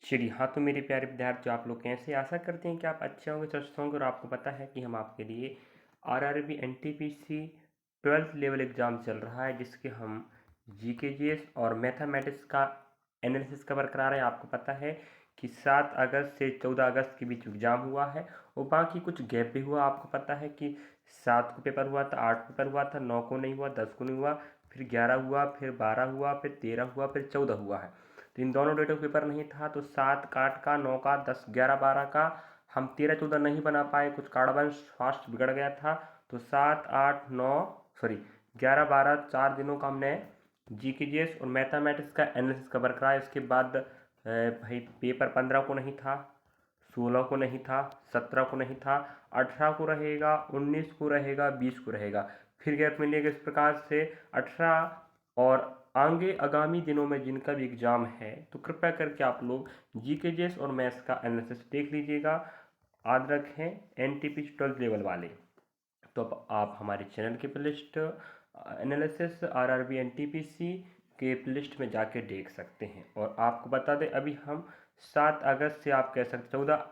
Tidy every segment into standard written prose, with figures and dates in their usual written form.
चलिए, हाँ, तो मेरे प्यारे विद्यार्थियों, आप लोग कैसे हैं? आशा करते हैं कि आप अच्छे होंगे, स्वस्थ होंगे और आपको पता है कि हम आपके लिए RRB NTPC 12th level exam चल रहा है, जिसके हम जीकेजीएस और मैथमेटिक्स का एनालिसिस कवर करा रहे हैं। आपको पता है कि 7 अगस्त से 14 अगस्त के बीच एग्ज़ाम हुआ है और बाकी कुछ गैप भी हुआ। आपको पता है कि 7 को पेपर हुआ था, 8 को पेपर हुआ था, 9 को नहीं हुआ, 10 को नहीं हुआ, फिर 11 हुआ, फिर 12 हुआ, फिर 13 हुआ, फिर 14 हुआ है। तो इन दोनों डेटों का पेपर नहीं था, तो 7 का, 8 का, 9 का, 10, 11, 12 का हम 13, 14 नहीं बना पाए, कुछ कारणवश फास्ट बिगड़ गया था। तो 7, 8, 9, सॉरी 11, 12 4 दिनों का हमने जीकेजीएस और मैथमेटिक्स का एनालिसिस कवर कराया। इसके बाद भाई पेपर 15 को नहीं था, 16 को नहीं था, 17 को नहीं था, 18 को रहेगा, 19 को रहेगा, 20 को रहेगा, फिर गैप मिलेगा। इस प्रकार से 18 और आगे आगामी दिनों में जिनका भी एग्ज़ाम है, तो कृपया करके आप लोग जीकेजीएस और मैथ्स का एनालिसिस देख लीजिएगा। याद रखें एनटीपी 12th लेवल वाले। तो अब आप हमारे चैनल के प्लेलिस्ट एनालिसिस आरआरबी एनटीपीसी के प्लेलिस्ट में जाके देख सकते हैं। और आपको बता दें, अभी हम 7 अगस्त से आप कह सकते 14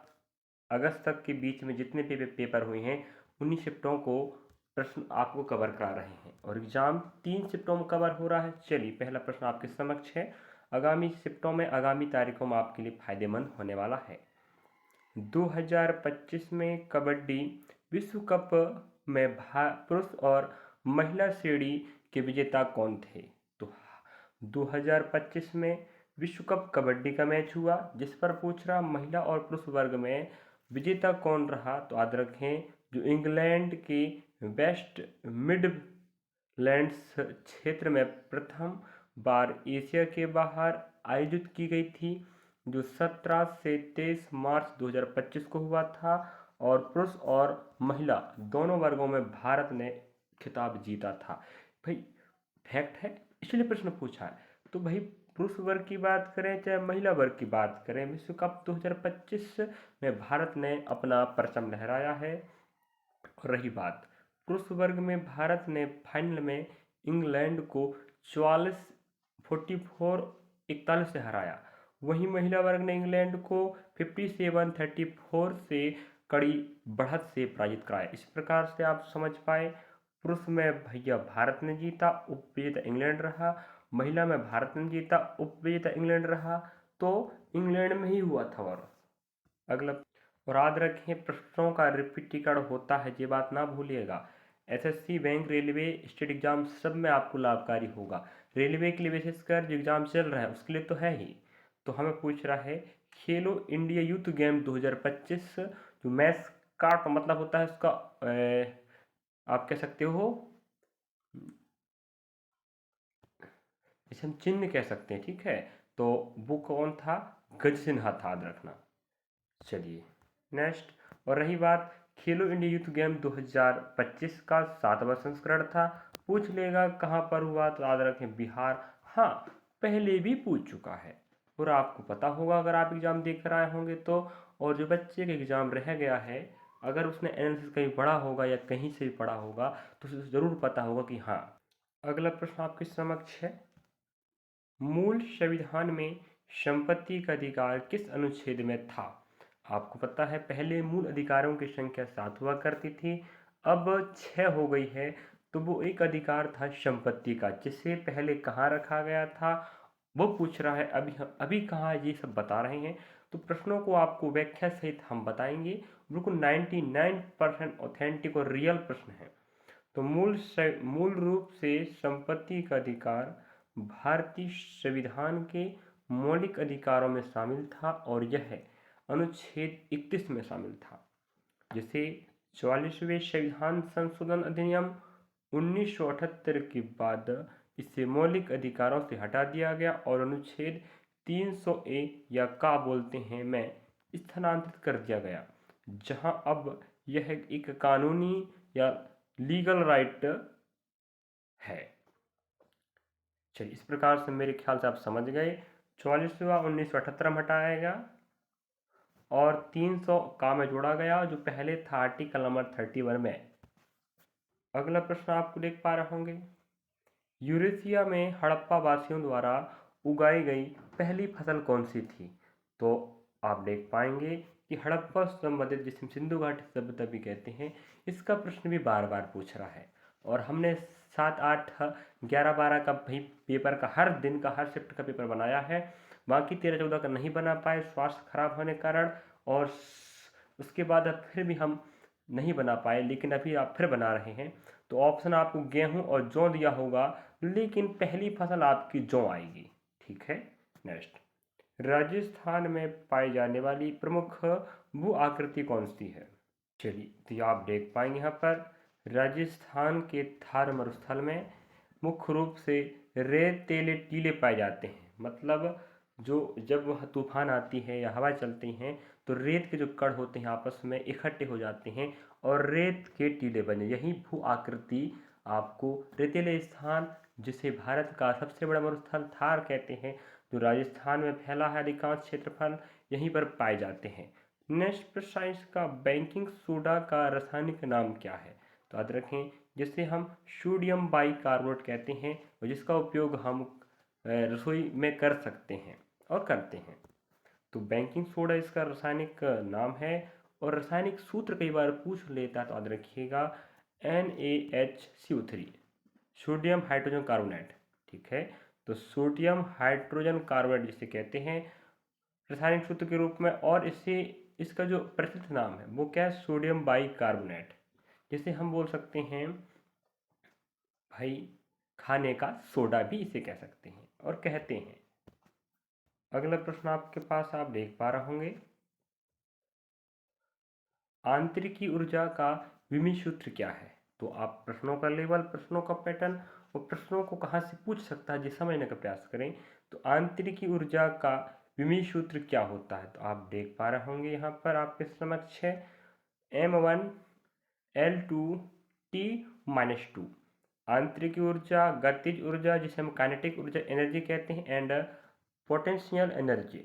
अगस्त तक के बीच में जितने भी पेपर हुए हैं, उन्हीं शिफ्टों को प्रश्न आपको कवर करा रहे हैं और एग्ज़ाम 3 शिफ्टों में कवर हो रहा है। चलिए, पहला प्रश्न आपके समक्ष है। आगामी शिफ्टों में आगामी तारीखों में आपके लिए फायदेमंद होने वाला है। 2025 में कबड्डी विश्व कप में पुरुष और महिला श्रेणी के विजेता कौन थे? तो 2025 में विश्व कप कबड्डी का मैच हुआ, जिस पर पूछ रहा महिला और पुरुष वर्ग में विजेता कौन रहा। तो याद रखें, जो इंग्लैंड के वेस्ट मिडलैंड्स क्षेत्र में प्रथम बार एशिया के बाहर आयोजित की गई थी, जो 17 से 23 मार्च 2025 को हुआ था। और पुरुष और महिला दोनों वर्गों में भारत ने खिताब जीता था। भाई फैक्ट है, इसलिए प्रश्न पूछा है। तो भाई पुरुष वर्ग की बात करें चाहे महिला वर्ग की बात करें, विश्व कप 2025 में भारत ने अपना परचम लहराया है। और रही बात पुरुष वर्ग में, भारत ने फाइनल में इंग्लैंड को 44 से हराया। वहीं महिला वर्ग ने इंग्लैंड को 57-34 से कड़ी बढ़त से पराजित कराया। इस प्रकार से आप समझ पाए, पुरुष में भैया भारत ने जीता, उपविजेता इंग्लैंड रहा। महिला में भारत ने जीता, उपविजेता इंग्लैंड रहा। तो इंग्लैंड में ही हुआ था। और अगला, और याद रखें, प्रश्नों का रिपीटीकरण होता है, ये बात ना भूलिएगा। SSC, bank, railway, state exam सब में आपको लाभकारी होगा। रेलवे के लिए विशेषकर जो एग्जाम चल रहा है उसके लिए तो है ही। तो हमें पूछ रहा है खेलो इंडिया यूथ गेम 2025, जो मैच का मतलब होता है उसका आप कह सकते हो, इसे हम चिन्ह कह सकते हैं, ठीक है। तो वो कौन था? गज सिन्हा था, याद रखना। चलिए नेक्स्ट। और रही बात खेलो इंडिया यूथ गेम 2025 का 7वां संस्करण था, पूछ लेगा कहाँ पर हुआ, तो याद रखें बिहार। हाँ, पहले भी पूछ चुका है और आपको पता होगा अगर आप एग्ज़ाम देख कर आए होंगे तो। और जो बच्चे का एग्ज़ाम रह गया है, अगर उसने एनालिसिस कहीं पढ़ा होगा या कहीं से भी पढ़ा होगा, तो उसे ज़रूर पता होगा कि हाँ। अगला प्रश्न आपके समक्ष है। मूल संविधान में संपत्ति का अधिकार किस अनुच्छेद में था? आपको पता है पहले मूल अधिकारों की संख्या 7 हुआ करती थी, अब 6 हो गई है। तो वो एक अधिकार था संपत्ति का, जिसे पहले कहाँ रखा गया था वो पूछ रहा है। अभी कहाँ ये सब बता रहे हैं। तो प्रश्नों को आपको व्याख्या सहित हम बताएंगे, बिल्कुल 99% ऑथेंटिक और रियल प्रश्न है। तो मूल रूप से संपत्ति का अधिकार भारतीय संविधान के मौलिक अधिकारों में शामिल था और यह अनुच्छेद 31 में शामिल था, जिसे 44वें संविधान संशोधन अधिनियम 1978 के बाद इसे मौलिक अधिकारों से हटा दिया गया और अनुच्छेद 300A या का बोलते हैं में स्थानांतरित कर दिया गया, जहां अब यह एक कानूनी या लीगल राइट है। चलिए, इस प्रकार से मेरे ख्याल से आप समझ गए। 44वां 1978 में हटाया गया और 300 का में जोड़ा गया, जो पहले था आर्टिकल नंबर 31 में। अगला प्रश्न आपको देख पा रहे होंगे। यूरेशिया में हड़प्पा वासियों द्वारा उगाई गई पहली फसल कौन सी थी? तो आप देख पाएंगे कि हड़प्पा से संबंधित, जिसे हम सिंधु घाटी सभ्यता भी कहते हैं, इसका प्रश्न भी बार बार पूछ रहा है। और हमने 7, 8, 11, 12 का भाई पेपर का, हर दिन का, हर शिफ्ट का पेपर बनाया है। बाकी 13, 14 का नहीं बना पाए स्वास्थ्य खराब होने के कारण, और उसके बाद अब फिर भी हम नहीं बना पाए, लेकिन अभी आप फिर बना रहे हैं। तो ऑप्शन आपको गेहूं और जौ दिया होगा, लेकिन पहली फसल आपकी जौ आएगी। ठीक है। नेक्स्ट, राजस्थान में पाई जाने वाली प्रमुख भू आकृति कौन सी है? चलिए, तो आप देख पाएंगे यहाँ पर राजस्थान के थार मरुस्थल में मुख्य रूप से रेतीले टीले पाए जाते हैं। मतलब जो जब वह तूफान आती है या हवा चलती हैं तो रेत के जो कण होते हैं आपस में इकट्ठे हो जाते हैं और रेत के टीले बने, यही भू आकृति आपको रेतीले स्थान, जिसे भारत का सबसे बड़ा मरुस्थल थार कहते हैं, जो राजस्थान में फैला है अधिकांश क्षेत्रफल, यहीं पर पाए जाते हैं। नेक्स्ट प्रश्न का, बेकिंग सोडा का रासायनिक नाम क्या है? तो याद रखें, जिसे हम सोडियम बाइकार्बोनेट कहते हैं और जिसका उपयोग हम रसोई में कर सकते हैं और करते हैं। तो बेकिंग सोडा इसका रासायनिक नाम है, और रासायनिक सूत्र कई बार पूछ लेता है, तो याद रखिएगा NaHCO3, सोडियम हाइड्रोजन कार्बोनेट। ठीक है, तो सोडियम हाइड्रोजन कार्बोनेट जिसे कहते हैं रासायनिक सूत्र के रूप में, और इसका जो प्रचलित नाम है वो क्या है? सोडियम बाइकार्बोनेट, जिसे हम बोल सकते हैं भाई खाने का सोडा भी इसे कह सकते हैं और कहते हैं। अगला प्रश्न आपके पास, आप देख पा रहे होंगे, आंतरिकी ऊर्जा का विमी सूत्र क्या है? तो आप प्रश्नों का लेवल, प्रश्नों का पैटर्न और प्रश्नों को कहाँ से पूछ सकता है, ये समझने का प्रयास करें। तो आंतरिकी ऊर्जा का विमी सूत्र क्या होता है? तो आप देख पा रहे होंगे यहाँ पर आपके समक्ष है M1 L2 T-2। आंतरिक ऊर्जा, गतिज ऊर्जा जिसे हम काइनेटिक ऊर्जा एनर्जी कहते हैं, एंड पोटेंशियल एनर्जी।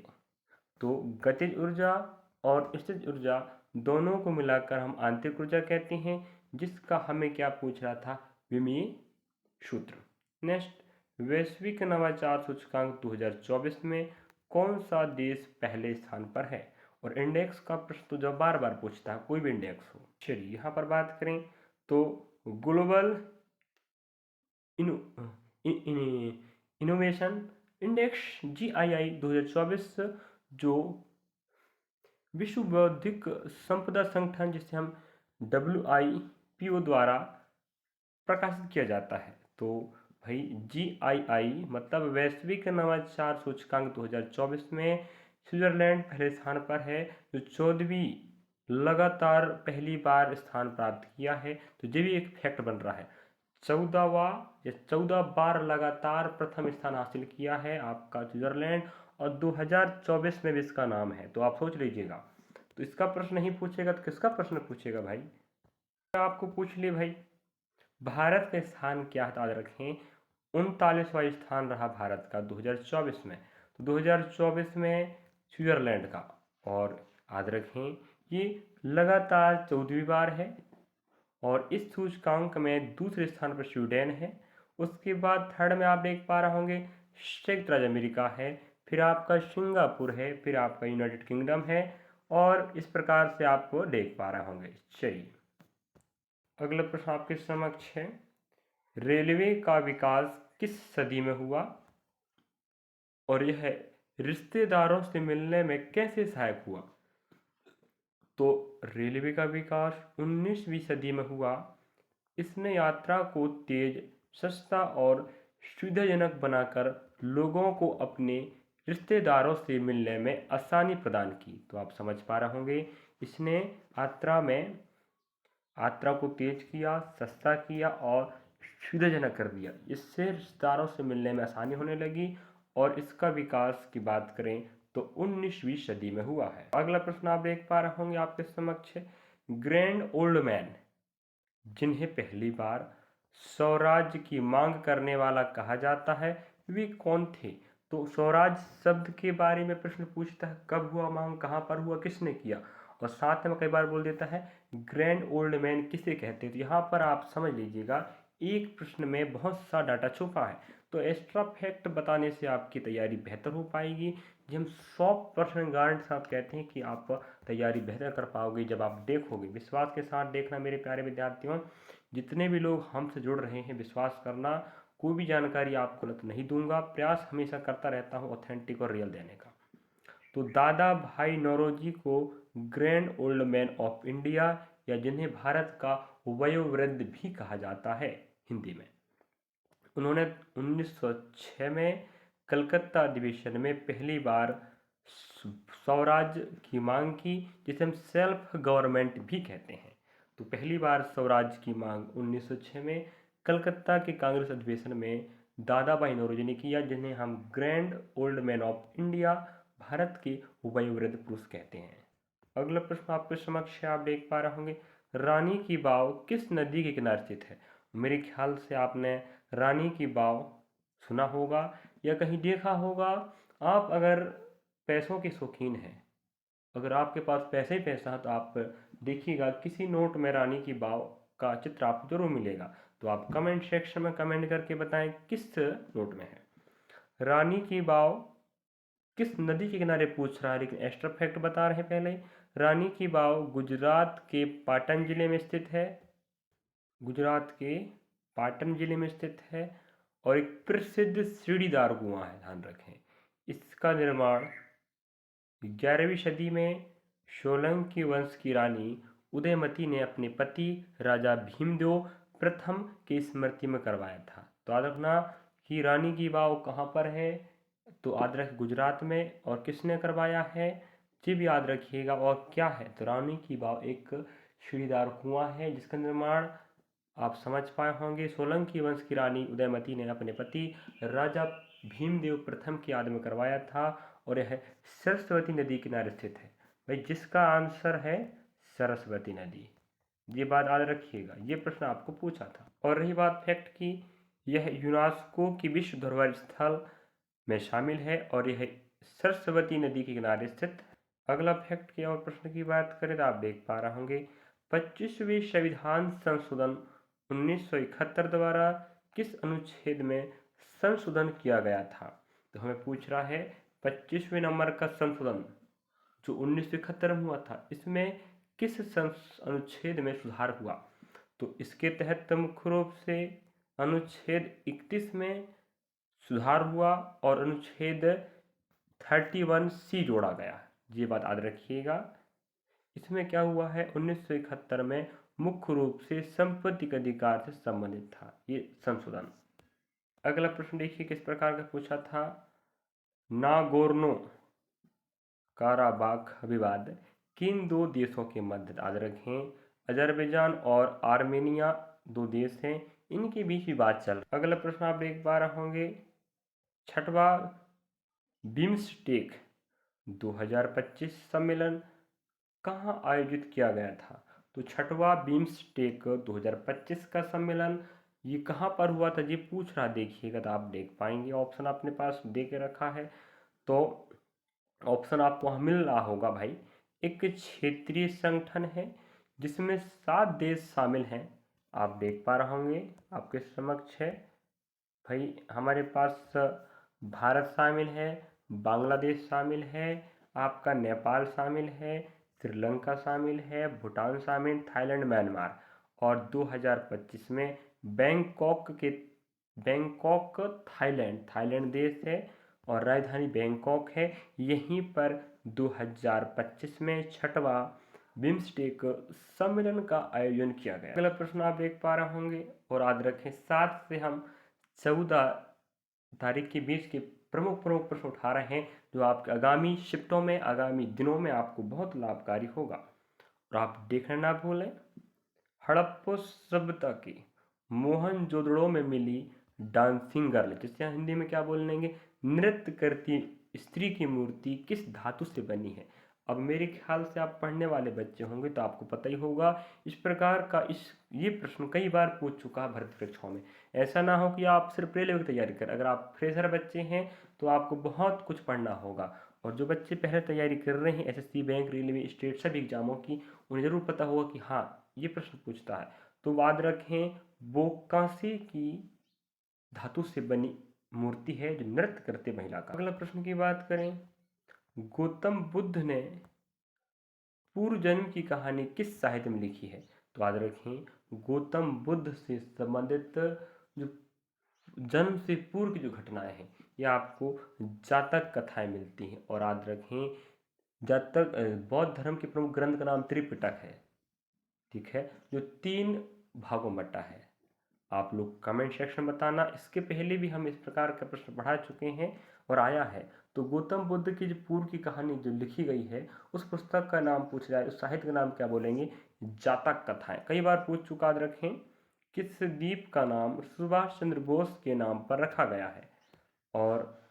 तो गतिज ऊर्जा और स्थितिज ऊर्जा दोनों को मिलाकर हम आंतरिक ऊर्जा कहते हैं, जिसका हमें क्या पूछ रहा था? विमीय सूत्र। नेक्स्ट, वैश्विक नवाचार सूचकांक 2024 में कौन सा देश पहले स्थान पर है? और इंडेक्स का प्रश्न तो जब बार बार पूछता है, कोई भी इंडेक्स हो। चलिए यहाँ पर बात करें तो ग्लोबल इनोवेशन इंडेक्स GII 2024, जो विश्व बौद्धिक संपदा संगठन, जिसे हम WIPO द्वारा प्रकाशित किया जाता है। तो भाई GII मतलब वैश्विक नवाचार सूचकांक 2024 में स्विट्जरलैंड पहले स्थान पर है, जो 14वीं लगातार पहली बार स्थान प्राप्त किया है। तो ये भी एक फैक्ट बन रहा है, 14 बार लगातार प्रथम स्थान हासिल किया है आपका स्विट्जरलैंड, और 2024 में भी इसका नाम है। तो आप सोच लीजिएगा, तो इसका प्रश्न नहीं पूछेगा तो किसका प्रश्न पूछेगा भाई? आपको पूछ ले भाई, भारत का स्थान क्या है? याद रखें 39वां स्थान रहा भारत का 2024 में। तो 2024 में स्विट्जरलैंड का, और याद रखें ये लगातार 14वीं बार है, और इस सूचकांक में दूसरे स्थान पर स्वीडन है। उसके बाद थर्ड में आप देख पा रहे होंगे संयुक्त राज्य अमेरिका है, फिर आपका सिंगापुर है, फिर आपका यूनाइटेड किंगडम है, और इस प्रकार से आपको देख पा रहे होंगे। चलिए अगला प्रश्न आपके समक्ष है, रेलवे का विकास किस सदी में हुआ और यह रिश्तेदारों से मिलने में कैसे सहायक हुआ? तो रेलवे का विकास 19वीं सदी में हुआ। इसने यात्रा को तेज, सस्ता और सुविधाजनक बनाकर लोगों को अपने रिश्तेदारों से मिलने में आसानी प्रदान की। तो आप समझ पा रहे होंगे, इसने यात्रा को तेज किया, सस्ता किया और सुविधाजनक कर दिया। इससे रिश्तेदारों से मिलने में आसानी होने लगी, और इसका विकास की बात करें तो 19वीं सदी में हुआ है। अगला प्रश्न आप देख पा रहे होंगे आपके समक्ष, ग्रैंड ओल्ड मैन जिन्हें पहली बार स्वराज की मांग करने वाला कहा जाता है, वे कौन थे? तो स्वराज शब्द के बारे में प्रश्न पूछता है, कब हुआ मांग, कहाँ पर हुआ, किसने किया, और साथ में कई बार बोल देता है ग्रैंड ओल्ड मैन किसे कहते हैं। तो यहाँ पर आप समझ लीजिएगा, एक प्रश्न में बहुत सा डाटा छुपा है। तो एक्स्ट्रा फैक्ट बताने से आपकी तैयारी बेहतर हो पाएगी। जी हम 100% गारंटी से आप कहते हैं कि आप तैयारी बेहतर कर पाओगे जब आप देखोगे। विश्वास के साथ देखना मेरे प्यारे विद्यार्थियों। जितने भी लोग हमसे जुड़ रहे हैं, विश्वास करना, कोई भी जानकारी आपको गलत नहीं दूंगा। प्रयास हमेशा करता रहता हूँ ऑथेंटिक और रियल देने का। तो दादा भाई नौरोजी को grand old man of India या जिन्हें भारत का वयोवृद्ध भी कहा जाता है हिंदी में, उन्होंने 1906 में कलकत्ता अधिवेशन में पहली बार स्वराज की मांग की, जिसे हम सेल्फ गवर्नमेंट भी कहते हैं। तो पहली बार स्वराज की मांग 1906 में कलकत्ता के कांग्रेस अधिवेशन में दादा भाई नौरोजी ने किया, जिन्हें हम grand old man of India, Bharat के वयोवृद्ध पुरुष कहते हैं। अगला प्रश्न आपके समक्ष आप देख पा रहे होंगे, रानी की वाव किस नदी के किनारे स्थित है। मेरे ख्याल से आपने रानी की वाव सुना होगा या कहीं देखा होगा। आप अगर पैसों के शौकीन हैं, अगर आपके पास पैसे ही पैसा है, तो आप देखिएगा किसी नोट में रानी की वाव का चित्र आपको जरूर मिलेगा। तो आप कमेंट सेक्शन में कमेंट करके बताएं किस नोट में है। रानी की वाव किस नदी के किनारे पूछ रहा है, लेकिन एक्स्ट्रा फैक्ट बता रहे हैं पहले। रानी की वाव गुजरात के पाटन जिले में स्थित है, गुजरात के पाटन जिले में स्थित है और एक प्रसिद्ध सीढ़ीदार कुआं है, ध्यान रखें। इसका निर्माण 11वीं सदी में सोलंकी वंश की रानी उदयमती ने अपने पति राजा भीमदेव प्रथम की स्मृति में करवाया था। तो याद रखना कि रानी की वाव कहाँ पर है, तो याद रख गुजरात में, और किसने करवाया है ये भी याद रखिएगा। और क्या है, तो रानी की वाव एक सीढ़ीदार कुआं है जिसका निर्माण आप समझ पाए होंगे सोलंकी वंश की रानी उदयमती ने अपने पति राजा भीमदेव प्रथम की याद में करवाया था, और यह सरस्वती नदी किनारे स्थित है। भाई जिसका आंसर है सरस्वती नदी, ये बात याद रखिएगा, ये प्रश्न आपको पूछा था। और रही बात फैक्ट की, यह यूनेस्को की विश्व धरोहर स्थल में शामिल है और यह सरस्वती नदी के किनारे स्थित है। अगला फैक्ट की और प्रश्न की बात करें तो आप देख पा रहे होंगे, 25वें संविधान संशोधन 1971 द्वारा किस अनुच्छेद में संशोधन किया गया था। तो हमें पूछ रहा है 25वें नंबर का संशोधन जो 1971 में हुआ था, इसमें किस अनुच्छेद में सुधार हुआ। तो इसके तहत मुख्य रूप से अनुच्छेद 31 में सुधार हुआ और अनुच्छेद 31C जोड़ा गया, ये बात याद रखिएगा। इसमें क्या हुआ है, 1971 में मुख्य रूप से संपत्ति के अधिकार से संबंधित था ये संशोधन। अगला प्रश्न देखिए किस प्रकार का पूछा था, नागोर्नो काराबाख विवाद किन दो देशों के मध्य, याद रखें अजरबैजान और आर्मेनिया दो देश हैं, इनके बीच विवाद चल रहा है। अगला प्रश्न आप देख पा रहे होंगे, छठवां बिम्स्टेक 2025 सम्मेलन कहाँ आयोजित किया गया था। तो छठवां बिम्स्टेक 2025 का सम्मेलन ये कहाँ पर हुआ था, ये पूछ रहा, देखिएगा तो आप देख पाएंगे। ऑप्शन अपने पास दे के रखा है, तो ऑप्शन आपको वहाँ मिल रहा होगा भाई। एक क्षेत्रीय संगठन है जिसमें 7 देश शामिल हैं, आप देख पा रहे होंगे आपके समक्ष है भाई। हमारे पास भारत शामिल है, बांग्लादेश शामिल है, आपका नेपाल शामिल है, श्रीलंका शामिल है, भूटान शामिल, थाईलैंड, म्यांमार। और 2025 में बैंकॉक थाईलैंड देश है और राजधानी बैंकॉक है। यहीं पर 2025 में छठवां बिम्स्टेक सम्मेलन का आयोजन किया गया। अगला प्रश्न आप देख पा रहे होंगे, और याद रखें 7 से हम 14 तारीख के बीच के प्रमुख प्रश्न उठा रहे हैं जो आपके आगामी शिफ्टों में, आगामी दिनों में आपको बहुत लाभकारी होगा। और आप देखना ना भूलें, हड़प्पा सभ्यता की मोहनजोदड़ो में मिली डांसिंग गर्ल, जिसे हिंदी में क्या बोलेंगे, नृत्य करती स्त्री की मूर्ति किस धातु से बनी है। अब मेरे ख्याल से आप पढ़ने वाले बच्चे होंगे तो आपको पता ही होगा। इस प्रकार का ये प्रश्न कई बार पूछ चुका है भर्ती परीक्षाओं में। ऐसा ना हो कि आप सिर्फ प्री लेवल की तैयारी करें। अगर आप फ्रेशर बच्चे हैं तो आपको बहुत कुछ पढ़ना होगा, और जो बच्चे पहले तैयारी कर रहे हैं एसएससी, बैंक, रेलवे, स्टेट सभी एग्जामों की, उन्हें ज़रूर पता होगा कि हाँ ये प्रश्न पूछता है। तो याद रखें बोकासी की धातु से बनी मूर्ति है जो नृत्य करती महिला का। अगला प्रश्न की बात करें, गौतम बुद्ध ने पूर्व जन्म की कहानी किस साहित्य में लिखी है? तो याद रखें, गौतम बुद्ध से संबंधित जो जन्म से पूर्व की जो घटनाएं हैं ये आपको जातक कथाएं मिलती हैं। और याद रखें, जातक बौद्ध धर्म के प्रमुख ग्रंथ का नाम त्रिपिटक है, ठीक है, जो 3 भागों में बटा है। आप लोग कमेंट सेक्शन में बताना। इसके पहले भी हम इस प्रकार का प्रश्न पढ़ा चुके हैं और आया है। तो गौतम बुद्ध की जो पूर्व की कहानी जो लिखी गई है उस पुस्तक का नाम पूछ जाए, उस साहित्य का नाम क्या बोलेंगे? जातक कथाएं। कई बार पूछ चुका, याद रखें, किस द्वीप का नाम सुभाष चंद्र बोस के नाम पर रखा गया है? और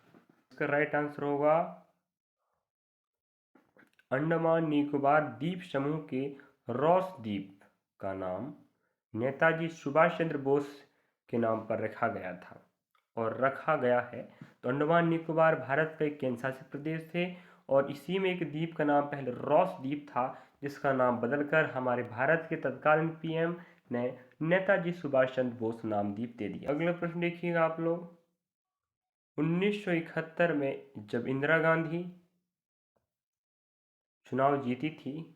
इसका राइट आंसर होगा अंडमान निकोबार द्वीप समूह के रॉस द्वीप का नाम नेताजी सुभाष चंद्र बोस के नाम पर रखा गया था और रखा गया है। तो अंडमान निकोबार भारत का एक केंद्र शासित प्रदेश थे और इसी में एक द्वीप का नाम पहले रॉस द्वीप था, जिसका नाम बदलकर हमारे भारत के तत्कालीन पीएम ने नेताजी सुभाष चंद्र बोस नाम द्वीप दे दिया। अगला प्रश्न देखिएगा आप लोग, 1971 में जब इंदिरा गांधी चुनाव जीती थी,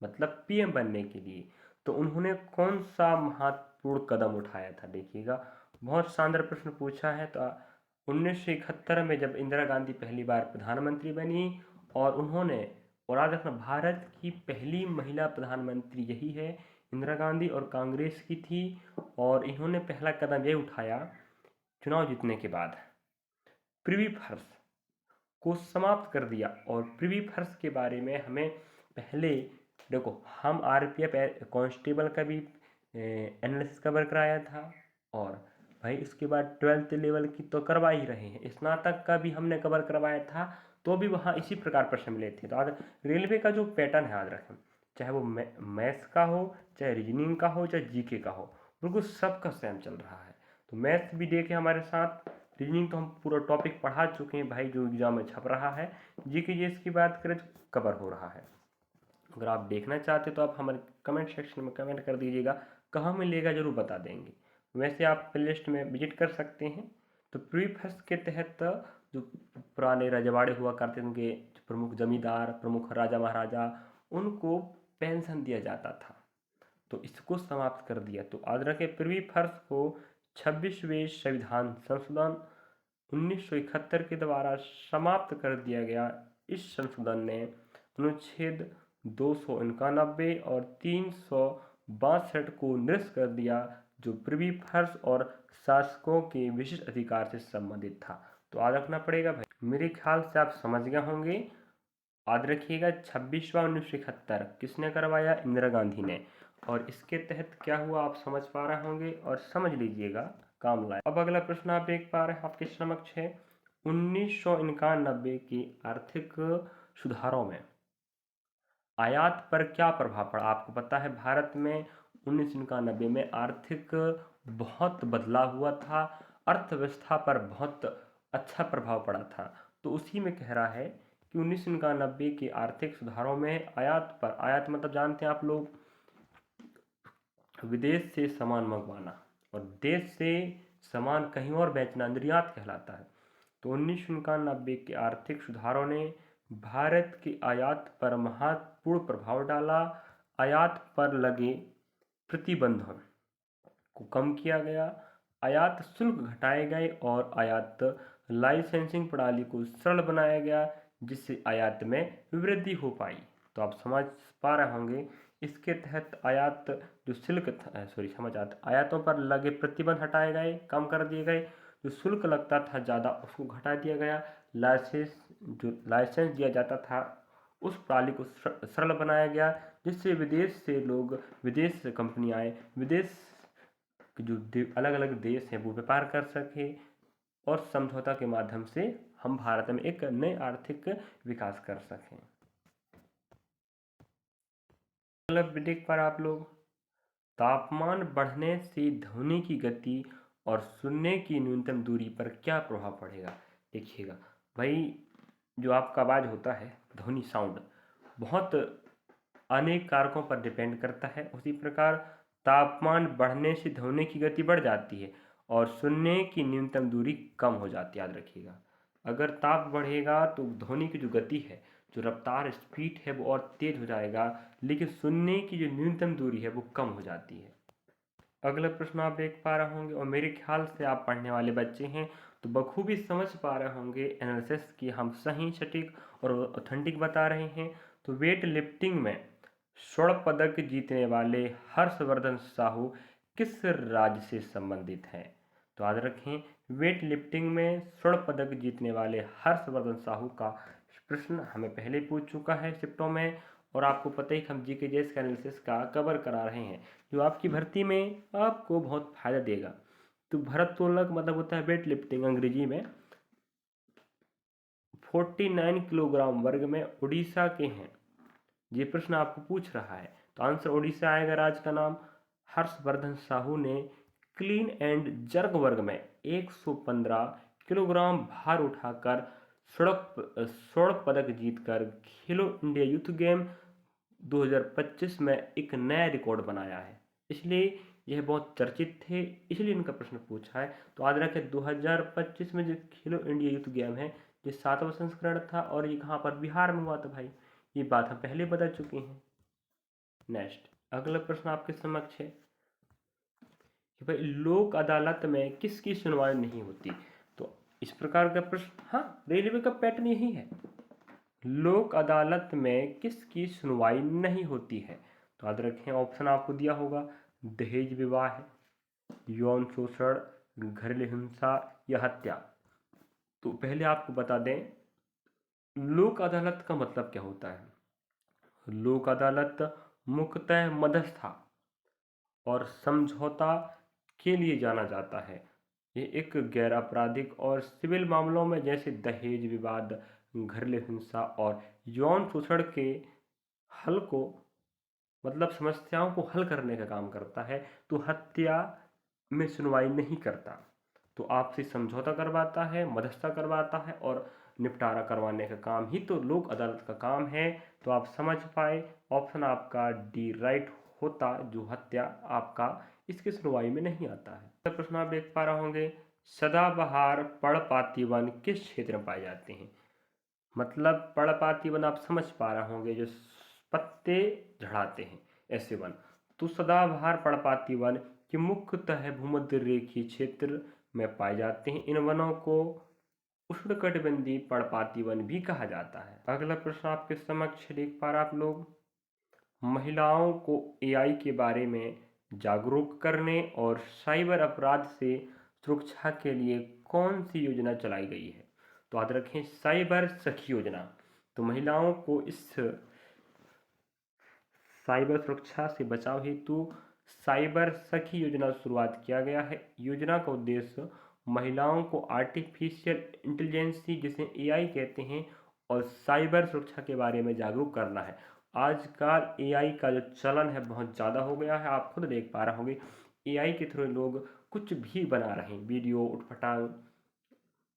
मतलब पीएम बनने के लिए, तो उन्होंने कौन सा महत्वपूर्ण कदम उठाया था? देखिएगा, बहुत शानदार प्रश्न पूछा है। तो 1971 में जब इंदिरा गांधी पहली बार प्रधानमंत्री बनी और उन्होंने, और याद रखना, भारत की पहली महिला प्रधानमंत्री यही है, इंदिरा गांधी, और कांग्रेस की थी। और इन्होंने पहला कदम ये उठाया चुनाव जीतने के बाद, प्रिवी फर्ज को समाप्त कर दिया। और प्रिवी फर्ज के बारे में हमें पहले, देखो, हम आरपीएफ कांस्टेबल का भी एनालिसिस कवर कराया था और भाई उसके बाद 12th लेवल की तो करवा ही रहे हैं, स्नातक का भी हमने कवर करवाया था, तो भी वहाँ इसी प्रकार प्रश्न मिले थे। तो रेलवे का जो पैटर्न है, याद रखें, चाहे वो मैथ्स का हो, चाहे रीजनिंग का हो, चाहे जीके का हो, बिल्कुल सबका सेम चल रहा है। तो मैथ्स भी देखे हमारे साथ, रीजनिंग तो हम पूरा टॉपिक पढ़ा चुके हैं भाई, जो एग्जाम में छप रहा है। जीके जीएस की बात करें तो कवर हो रहा है। अगर आप देखना चाहते तो आप हमारे कमेंट सेक्शन में कमेंट कर दीजिएगा, कहाँ मिलेगा जरूर बता देंगे। वैसे आप प्लेलिस्ट में विजिट कर सकते हैं। तो प्री फर्स्ट के तहत जो पुराने रजवाड़े हुआ करते थे, उनके प्रमुख जमींदार, प्रमुख राजा महाराजा, उनको पेंशन दिया जाता था, तो इसको समाप्त कर दिया। तो आज रखे प्री फर्स्ट को 26वें संविधान संशोधन 1971 के द्वारा समाप्त कर दिया गया। इस संशोधन ने अनुच्छेद 291 और 362 को निरस्त कर दिया, जो प्रिवी फर्ज और शासकों के विशिष्ट अधिकार से संबंधित था। तो याद रखना पड़ेगा भाई, मेरे ख्याल से आप समझ गए होंगे। याद रखिएगा, 26वां 1971 किसने करवाया? इंदिरा गांधी ने। और इसके तहत क्या हुआ आप समझ पा रहे होंगे और समझ लीजिएगा, काम लाए। अब अगला प्रश्न आप देख पा रहे हैं आपके समक्ष है, 1991 के आर्थिक सुधारों में आयात पर क्या प्रभाव पड़ा? आपको पता है भारत में 1991 में आर्थिक बहुत बदलाव हुआ था, अर्थव्यवस्था पर बहुत अच्छा प्रभाव पड़ा था। तो उसी में कह रहा है कि 1991 के आर्थिक सुधारों में आयात पर, आयात मतलब जानते हैं आप लोग, विदेश से सामान मंगवाना, और देश से सामान कहीं और बेचना निर्यात कहलाता है। तो 1991 के आर्थिक सुधारों ने भारत की आयात पर महत्वपूर्ण प्रभाव डाला। आयात पर लगे प्रतिबंधों को कम किया गया, आयात शुल्क घटाए गए और आयात लाइसेंसिंग प्रणाली को सरल बनाया गया, जिससे आयात में वृद्धि हो पाई। तो आप समझ पा रहे होंगे, इसके तहत आयात जो शुल्क आयातों पर लगे प्रतिबंध हटाए गए, कम कर दिए गए, जो शुल्क लगता था ज़्यादा उसको घटा दिया गया, लाइसेंस दिया जाता था उस प्रणाली को सरल बनाया गया, जिससे विदेश से कंपनी आए, विदेश के जो अलग अलग देश हैं वो व्यापार कर सके, और समझौता के माध्यम से हम भारत में एक नए आर्थिक विकास कर सकें। मतलब देख पा रहे आप लोग, तापमान बढ़ने से ध्वनि की गति और सुनने की न्यूनतम दूरी पर क्या प्रभाव पड़ेगा? देखिएगा भाई, जो आपका आवाज़ होता है, ध्वनि साउंड, बहुत अनेक कारकों पर डिपेंड करता है। उसी प्रकार तापमान बढ़ने से ध्वनि की गति बढ़ जाती है और सुनने की न्यूनतम दूरी कम हो जाती है, याद रखिएगा। अगर ताप बढ़ेगा तो ध्वनि की जो गति है, जो रफ्तार स्पीड है, वो और तेज हो जाएगा, लेकिन सुनने की जो न्यूनतम दूरी है वो कम हो जाती है। अगला प्रश्न आप देख पा रहे होंगे, और मेरे ख्याल से आप पढ़ने वाले बच्चे हैं तो बखूबी समझ पा रहे होंगे एनालिसिस की हम सही, सटीक और ऑथेंटिक बता रहे हैं। तो वेट लिफ्टिंग में स्वर्ण पदक जीतने वाले हर्षवर्धन साहू किस राज्य से संबंधित हैं? तो याद रखें, वेट लिफ्टिंग में स्वर्ण पदक जीतने वाले हर्षवर्धन साहू का प्रश्न हमें पहले पूछ चुका है शिफ्टों में, और आपको पता ही हम जीके जेएस का एनालिसिस का कवर करा रहे हैं, जो आपकी भर्ती में आपको बहुत फायदा देगा। तो भरतोलक मतलब होता है वेट लिफ्टिंग अंग्रेजी में। 49 किलोग्राम वर्ग में उड़ीसा के हैं, ये प्रश्न आपको पूछ रहा है, तो आंसर उड़ीसा आएगा राज्य का नाम। हर्षवर्धन साहू ने क्लीन एंड जर्क वर्ग में 115 किलोग्राम भार उठाकर स्वर्ण पदक जीतकर खेलो इंडिया यूथ गेम 2025 में एक नया रिकॉर्ड बनाया है, इसलिए यह बहुत चर्चित थे, इसलिए इनका प्रश्न पूछा है। तो याद रखें 2025 में जो खेलो इंडिया यूथ गेम है, ये 7वां संस्करण था, और ये कहाँ पर, बिहार में हुआ था भाई, ये बात हम पहले बता चुके हैं। नेक्स्ट अगला प्रश्न आपके समक्ष है कि भाई लोक अदालत में किसकी सुनवाई नहीं होती? तो इस प्रकार का प्रश्न, हाँ, रेलवे का पैटर्न यही है, लोक अदालत में किसकी सुनवाई नहीं होती है? तो याद रखें, ऑप्शन आपको दिया होगा, दहेज विवाह, यौन शोषण, घरेलू हिंसा या हत्या। तो पहले आपको बता दें, लोक अदालत का मतलब क्या होता है। लोक अदालत मुख्यतः मध्यस्थता और समझौता के लिए जाना जाता है। ये एक गैर आपराधिक और सिविल मामलों में, जैसे दहेज विवाद, घरेलू हिंसा और यौन शोषण के हल को, मतलब समस्याओं को हल करने का काम करता है। तो हत्या में सुनवाई नहीं करता, तो आपसे समझौता करवाता है, मध्यस्थता करवाता है और निपटारा करवाने का काम ही तो लोक अदालत का काम है। तो आप समझ पाए, ऑप्शन आपका डी राइट होता, जो हत्या आपका इसकी सुनवाई में नहीं आता है। अगला प्रश्न आप देख पा रहे होंगे, सदाबहार पर्णपाती वन किस क्षेत्र में पाए जाते हैं? मतलब पर्णपाती वन आप समझ पा रहे होंगे, जो पत्ते झड़ाते हैं, ऐसे वन। तो सदाबहार पर्णपाती वन के मुख्यतः भूमध्य रेखीय क्षेत्र में पाए जाते हैं। इन वनों को उष्णकटिबंधीय पर्णपाती वन भी कहा जाता है। अगला प्रश्न आपके समक्ष देख पा रहे आप लोग, महिलाओं को एआई के बारे में जागरूक करने और साइबर अपराध से सुरक्षा के लिए कौन सी योजना चलाई गई है? तो याद रखें, साइबर सखी योजना। तो महिलाओं को इस साइबर सुरक्षा से बचाव हेतु साइबर सखी योजना शुरुआत किया गया है। योजना का उद्देश्य महिलाओं को आर्टिफिशियल इंटेलिजेंसी, जिसे एआई कहते हैं, और साइबर सुरक्षा के बारे में जागरूक करना है। आजकल एआई का जो चलन है बहुत ज़्यादा हो गया है, आप खुद देख पा रहे होंगे, एआई के थ्रू लोग कुछ भी बना रहे हैं, वीडियो उठपटांग,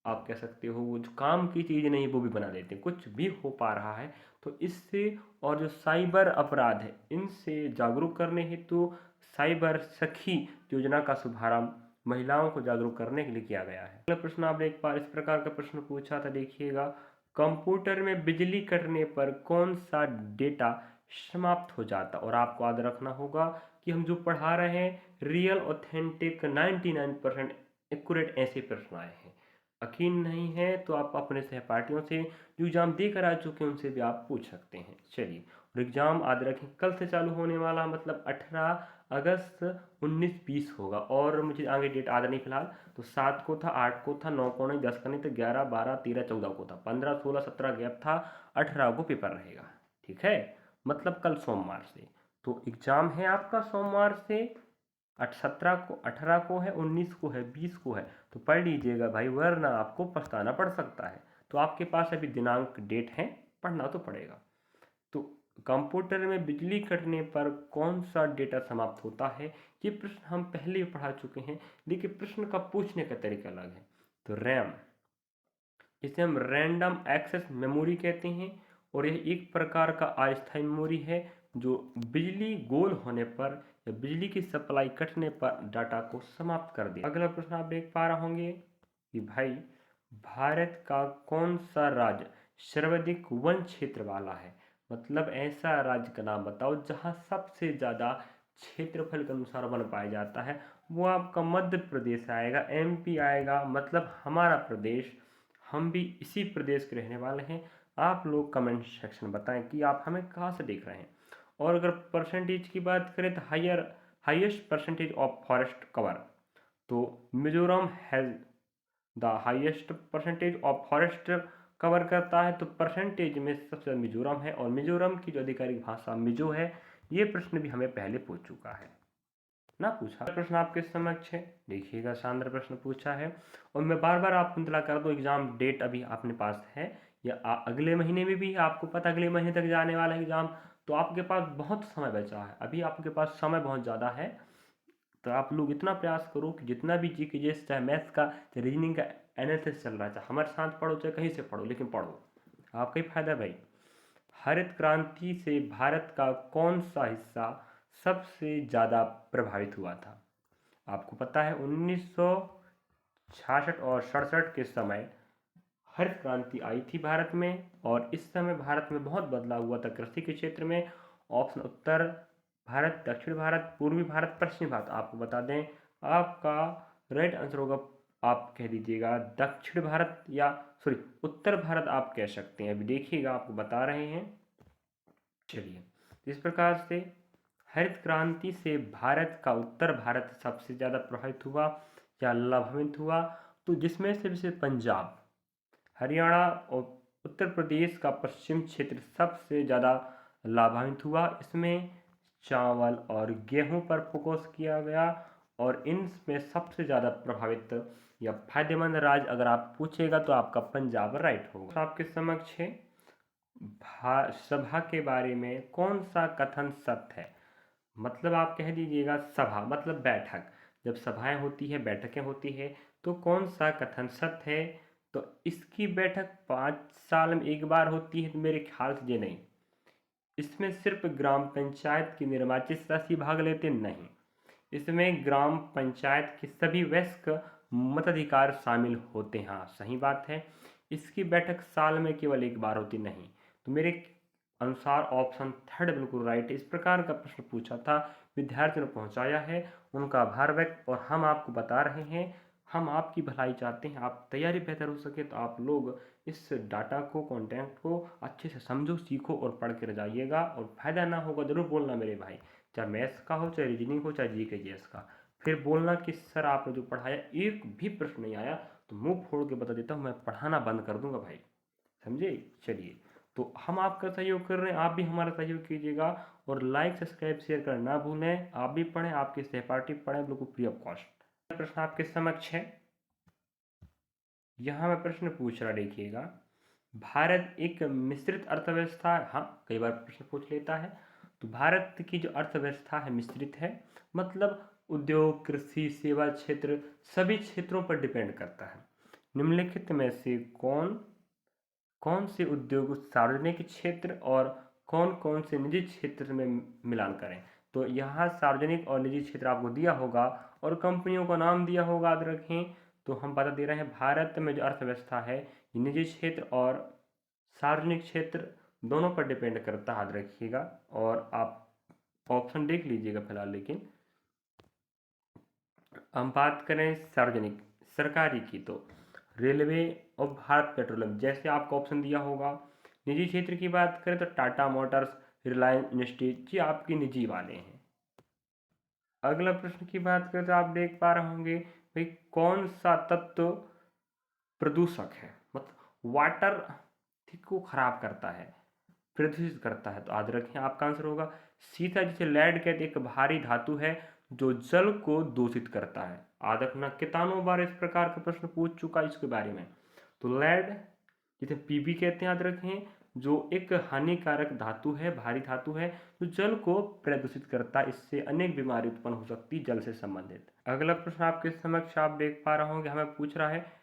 आप कह सकते हो वो जो काम की चीज़ नहीं वो भी बना देते हैं, कुछ भी हो पा रहा है। तो इससे, और जो साइबर अपराध है, इनसे जागरूक करने हेतु साइबर सखी योजना का शुभारंभ महिलाओं को जागरूक करने के लिए किया गया है। अगला प्रश्न आप देख पा, इस प्रकार का प्रश्न पूछा था, देखिएगा, कंप्यूटर में बिजली कटने पर कौन सा डेटा समाप्त हो जाता? और आपको याद रखना होगा कि हम जो पढ़ा रहे हैं, रियल, ऑथेंटिक, 99% एक्यूरेट, ऐसे प्रश्न आए हैं। यकीन नहीं है तो आप अपने सहपाठियों से जो एग्ज़ाम देकर आ चुके हैं उनसे भी आप पूछ सकते हैं। चलिए, और एग्ज़ाम याद रखें कल से चालू होने वाला, मतलब 18 अगस्त 19-20 होगा, और मुझे आगे डेट याद नहीं फिलहाल। तो 7 को था, 8 को था, 9 को नहीं, 10 का नहीं, तो 11, 12, 13, 14 को था, 15, 16, 17 गैप था, 18 को पेपर रहेगा। ठीक है, मतलब कल सोमवार से। तो एग्ज़ाम है आपका सोमवार से, 17 को, 18 को है, 19 को है, 20 को है। तो पढ़ लीजिएगा भाई, वरना आपको पछताना पड़ सकता है। तो आपके पास अभी दिनांक, डेट है, पढ़ना तो पड़ेगा। तो कंप्यूटर में बिजली कटने पर कौन सा डेटा समाप्त होता है, ये प्रश्न हम पहले ही पढ़ा चुके हैं, लेकिन प्रश्न का पूछने का तरीका अलग है। तो रैम, इसे हम रैंडम एक्सेस मेमोरी कहते हैं, और यह एक प्रकार का अस्थायी मेमोरी है जो बिजली गोल होने पर या बिजली की सप्लाई कटने पर डाटा को समाप्त कर दे। अगला प्रश्न आप देख पा रहे होंगे कि भाई भारत का कौन सा राज्य सर्वाधिक वन क्षेत्र वाला है। मतलब ऐसा राज्य का नाम बताओ जहां सबसे ज़्यादा क्षेत्रफल के अनुसार वन पाया जाता है। वो आपका मध्य प्रदेश आएगा, एमपी आएगा, मतलब हमारा प्रदेश। हम भी इसी प्रदेश के रहने वाले हैं। आप लोग कमेंट सेक्शन में बताएं कि आप हमें कहाँ से देख रहे हैं। और अगर परसेंटेज की बात करें तो highest percentage of forest cover, तो Mizoram has the highest percentage of forest cover करता है। तो परसेंटेज में सबसे ज़्यादा मिजोरम है और मिजोरम की जो आधिकारिक भाषा मिजो है। ये प्रश्न भी हमें पहले पूछ चुका है ना। पूछा प्रश्न आपके समक्ष है, देखिएगा शानदार प्रश्न पूछा है। और मैं बार बार आपको इंतला कर दूं, एग्जाम डेट अभी अपने पास है या अगले महीने में भी आपको पता अगले महीने तक जाने वाला है एग्जाम। तो आपके पास बहुत समय बचा है, अभी आपके पास समय बहुत ज़्यादा है। तो आप लोग इतना प्रयास करो कि जितना भी जी के चाहे मैथ्स का चाहे रीजनिंग का एनालिसिस चल रहा है, चाहे हमारे साथ पढ़ो चाहे कहीं से पढ़ो, लेकिन पढ़ो, आपका ही फायदा भाई। हरित क्रांति से भारत का कौन सा हिस्सा सबसे ज़्यादा प्रभावित हुआ था। आपको पता है 1966 और 67 के समय हरित क्रांति आई थी भारत में, और इस समय भारत में बहुत बदलाव हुआ था कृषि के क्षेत्र में। ऑप्शन उत्तर भारत, दक्षिण भारत, पूर्वी भारत, पश्चिमी भारत। आपको बता दें आपका राइट आंसर होगा, आप कह दीजिएगा दक्षिण भारत, या सॉरी उत्तर भारत आप कह सकते हैं। अभी देखिएगा आपको बता रहे हैं। चलिए, इस प्रकार से हरित क्रांति से भारत का उत्तर भारत सबसे ज़्यादा प्रभावित हुआ या लाभान्वित हुआ। तो जिसमें से पंजाब, हरियाणा और उत्तर प्रदेश का पश्चिम क्षेत्र सबसे ज़्यादा लाभान्वित हुआ। इसमें चावल और गेहूं पर फोकस किया गया, और इनमें सबसे ज़्यादा प्रभावित या फायदेमंद राज्य अगर आप पूछेगा तो आपका पंजाब राइट होगा। तो आपके समक्ष है सभा के बारे में कौन सा कथन सत्य है। मतलब आप कह दीजिएगा सभा मतलब बैठक, जब सभाएं होती है बैठकें होती है तो कौन सा कथन सत्य है। तो इसकी बैठक 5 साल में एक बार होती है, तो मेरे ख्याल से ये नहीं। इसमें सिर्फ ग्राम पंचायत के निर्वाचित सदस्य भाग लेते नहीं, इसमें ग्राम पंचायत के सभी वयस्क मताधिकार शामिल होते हैं। हाँ सही बात है, इसकी बैठक साल में केवल एक बार होती नहीं। तो मेरे अनुसार ऑप्शन थर्ड बिल्कुल राइट है। इस प्रकार का प्रश्न पूछा था, विद्यार्थियों ने पहुंचाया है, उनका आभार व्यक्त। और हम आपको बता रहे हैं, हम आपकी भलाई चाहते हैं, आप तैयारी बेहतर हो सके तो आप लोग इस डाटा को कंटेंट को अच्छे से समझो, सीखो और पढ़ कर जाइएगा। और फायदा ना होगा जरूर बोलना मेरे भाई, चाहे मैथ्स का हो, चाहे रीजनिंग हो, चाहे जी के जीएस का। फिर बोलना कि सर आपने जो पढ़ाया एक भी प्रश्न नहीं आया, तो मुंह फोड़ के बता देता हूँ, मैं पढ़ाना बंद कर दूंगा भाई, समझे। चलिए, तो हम आपका सहयोग कर रहे हैं, आप भी हमारा सहयोग कीजिएगा। और लाइक सब्सक्राइब शेयर करना ना भूलें। आप भी पढ़ें, आपके सहपाठी पढ़ें, बिल्कुल फ्री ऑफ कॉस्ट। प्रश्न आपके समक्ष है, यहाँ मैं प्रश्न पूछ रहा, देखिएगा। भारत एक मिश्रित अर्थव्यवस्था, हाँ कई बार प्रश्न पूछ लेता है। तो भारत की जो अर्थव्यवस्था है मिश्रित है, मतलब उद्योग, कृषि, सेवा क्षेत्र सभी क्षेत्रों पर डिपेंड करता है। निम्नलिखित में से कौन कौन से उद्योग सार्वजनिक क्षेत्र और कौन कौन से निजी क्षेत्र में मिलान करें। तो यहाँ सार्वजनिक और निजी क्षेत्र आपको दिया होगा और कंपनियों का नाम दिया होगा, याद रखें। तो हम बता दे रहे हैं, भारत में जो अर्थव्यवस्था है ये निजी क्षेत्र और सार्वजनिक क्षेत्र दोनों पर डिपेंड करता है, याद रखिएगा। और आप ऑप्शन देख लीजिएगा फिलहाल। लेकिन हम बात करें सार्वजनिक सरकारी की, तो रेलवे और भारत पेट्रोलियम जैसे आपको ऑप्शन दिया होगा। निजी क्षेत्र की बात करें तो टाटा मोटर्स, रिलायंस इंडस्ट्रीज, ये आपके निजी वाले हैं। अगला प्रश्न की बात करें तो आप देख पा रहे होंगे भाई, कौन सा तत्व प्रदूषक है, मतलब वाटर को खराब करता है, प्रदूषित करता है। तो याद रखें आपका आंसर होगा सीता, जिसे लेड कहते एक भारी धातु है जो जल को दूषित करता है। याद रखना, कितनों बार इस प्रकार का प्रश्न पूछ चुका इसके बारे में। तो लेड जिसे पीबी कहते हैं, याद रखें, जो एक हानिकारक धातु है, भारी धातु है, जो जल को प्रदूषित करता है। इससे अनेक बीमारी उत्पन्न हो सकती है जल से संबंधित। अगला प्रश्न आपके समक्ष आप देख पा रहे होंगे, हमें पूछ रहा है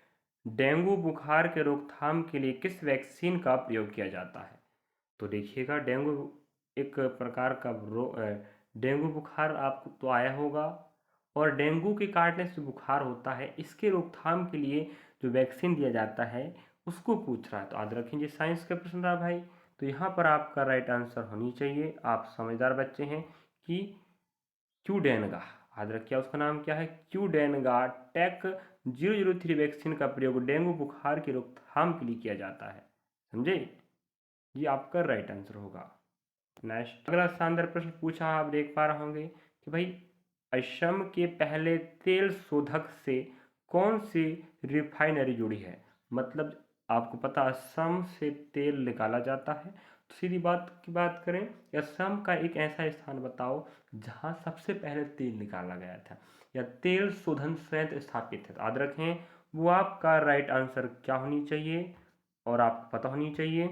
डेंगू बुखार के रोकथाम के लिए किस वैक्सीन का प्रयोग किया जाता है। तो देखिएगा, डेंगू एक प्रकार का डेंगू बुखार आपको तो आया होगा, और डेंगू के काटने से बुखार होता है, इसके रोकथाम के लिए जो वैक्सीन दिया जाता है उसको पूछ रहा है। तो याद रखें ये साइंस का प्रश्न रहा भाई। तो यहाँ पर आपका राइट आंसर होनी चाहिए, आप समझदार बच्चे हैं, कि क्यूडेनगा। याद रखिए उसका नाम क्या है, क्यूडेनगा टेक 003 वैक्सीन का प्रयोग डेंगू बुखार की रोकथाम के लिए किया जाता है। समझे, ये आपका राइट आंसर होगा। नेक्स्ट अगला शानदार प्रश्न पूछा, आप देख पा रहे होंगे कि भाई असम के पहले तेल शोधक से कौन सी रिफाइनरी जुड़ी है। मतलब आपको पता असम से तेल निकाला जाता है, तो सीधी बात की बात करें, असम का एक ऐसा स्थान बताओ जहां सबसे पहले तेल निकाला गया था या तेल शोधन संयंत्र स्थापित है। तो याद रखें वो आपका राइट आंसर क्या होनी चाहिए और आपको पता होनी चाहिए।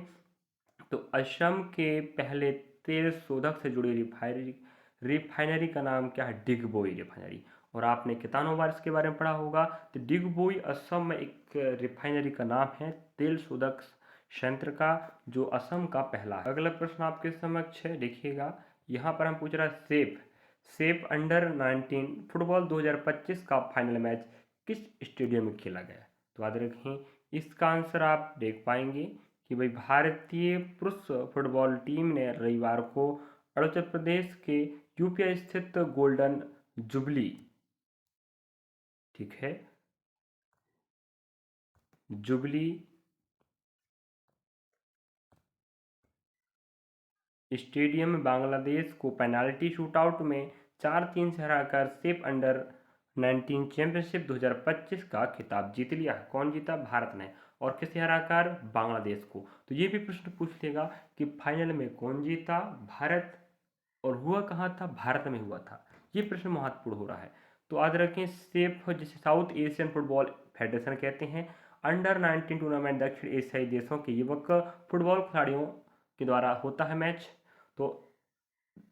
तो असम के पहले तेल शोधक से जुड़ी रिफाइनरी का नाम क्या है, डिगबोई रिफाइनरी। और आपने कितनों बार इसके बारे में पढ़ा होगा। तो डिगबोई असम में एक रिफाइनरी का नाम है तेल शोधक संयंत्र का, जो असम का पहला है। अगला प्रश्न आपके समक्ष है, देखिएगा यहाँ पर हम पूछ रहा है सेफ अंडर 19 फुटबॉल 2025 का फाइनल मैच किस स्टेडियम में खेला गया। तो याद रखें इसका आंसर आप देख पाएंगे कि भाई भारतीय पुरुष फुटबॉल टीम ने रविवार को अरुणाचल प्रदेश के यूपी स्थित गोल्डन जुबली, ठीक है, जुबली स्टेडियम में बांग्लादेश को पेनाल्टी शूटआउट में 4-3 से हराकर सेफ अंडर 19 चैंपियनशिप 2025 का खिताब जीत लिया। कौन जीता, भारत ने। और किसे हराकर, बांग्लादेश को। तो ये भी प्रश्न पूछ लेगा कि फाइनल में कौन जीता, भारत, और हुआ कहाँ था, भारत में हुआ था। ये प्रश्न महत्वपूर्ण हो रहा है। तो याद रखें सेफ जिसे साउथ एशियन फुटबॉल फेडरेशन कहते हैं, अंडर 19 टूर्नामेंट दक्षिण एशियाई देशों के युवक फुटबॉल खिलाड़ियों के द्वारा होता है मैच। तो